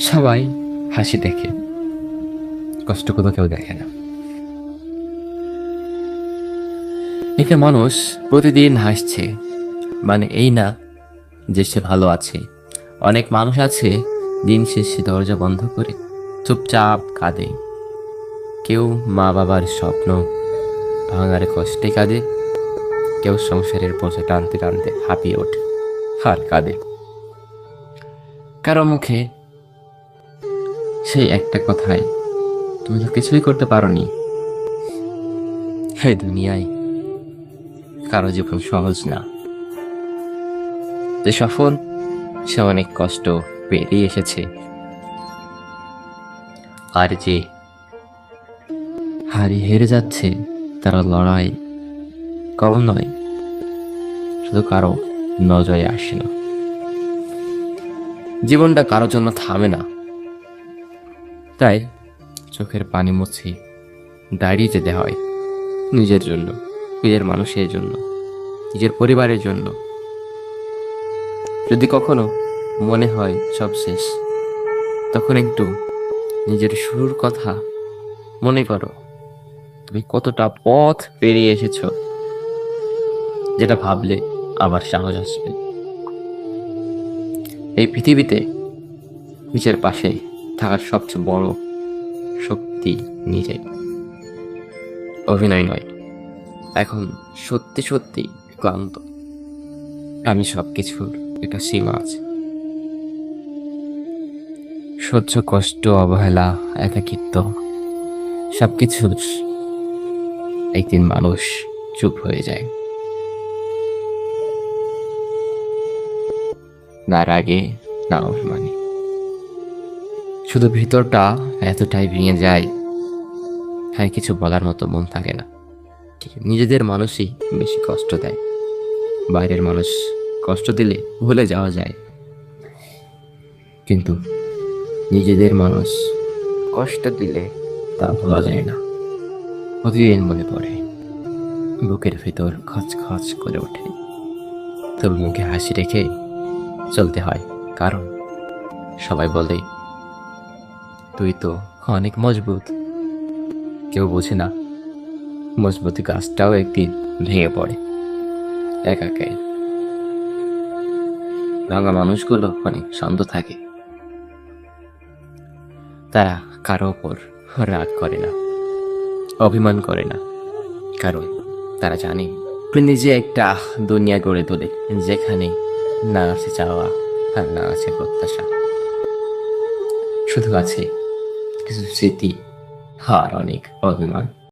সবাই হাসি দেখে, কষ্ট কোনো কেউ দেখে না। এতে মানুষ প্রতিদিন হাসছে, মানে এই না যে সে ভালো আছে। অনেক মানুষ আছে দিন শেষে দরজা বন্ধ করে চুপচাপ কাঁদে। কেউ মা বাবার স্বপ্ন ভাঙার কষ্টে কাঁদে, কেউ সংসারের বোঝা টানতে টানতে হাঁপিয়ে ওঠে আর কাঁদে। কারো মুখে সেই একটা কথাই, তুমি তো কিছুই করতে পারোনি। এই দুনিয়ায় কারো জীবন সহজ না। যে সফল সে অনেক কষ্ট পেরিয়ে এসেছে, আর যে হারিয়ে হেরে যাচ্ছে তারা লড়াই কম নয়, শুধু কারো নজরে আসে না। জীবনটা কারো জন্য থামে না, তাই চোখের পানি মুছে দাঁড়িয়ে যেতে হয় নিজের জন্য, নিজের মানুষের জন্য, নিজের পরিবারের জন্য। যদি কখনো মনে হয় সব শেষ, তখন একটু নিজের শুরুর কথা মনে করো। তুমি কতটা পথ পেরিয়ে এসেছো, যেটা ভাবলে আবার সাহস আসবে। এই পৃথিবীতে নিজের পাশে থাকার সবচেয়ে বড় শক্তি নিজে, অভিনয় নয়। এখন সত্যি সত্যি ক্লান্ত আমি। সবকিছুর একটা সীমা আছে। সহ্য, কষ্ট, অবহেলা, একাকিত্ব, সবকিছু একদিন মানুষ চুপ হয়ে যায়। না রাগে, না অভিমানে, শুধু ভিতরটা এতটাই ভেঙে যায়, হ্যাঁ কিছু বলার মতো মন থাকে না। নিজেদের মানুষই বেশি কষ্ট দেয়। বাইরের মানুষ কষ্ট দিলে ভুলে যাওয়া যায়, কিন্তু নিজেদের মানুষ কষ্ট দিলে তা ভোলা যায় না। প্রতিদিন মনে পড়ে, বুকের ভিতর খচখচ করে ওঠে। তবু মুখে হাসি রেখে চলতে হয়, কারণ সবাই বলে তুই তো অনেক মজবুত। কেউ বোঝে না মজবুতি গাছটাও একদিন ভেঙে পড়ে একাকে। ভাঙা মানুষগুলো অনেক শান্ত থাকে, তারা কারো ওপর রাগ করে না, অভিমান করে না, কারণ তারা জানে নিজে একটা দুনিয়া গড়ে তোলে যেখানে না আছে চাওয়া আর না আছে প্রত্যাশা, শুধু আছে কিছু স্মৃতি আর অনেক অভিমান।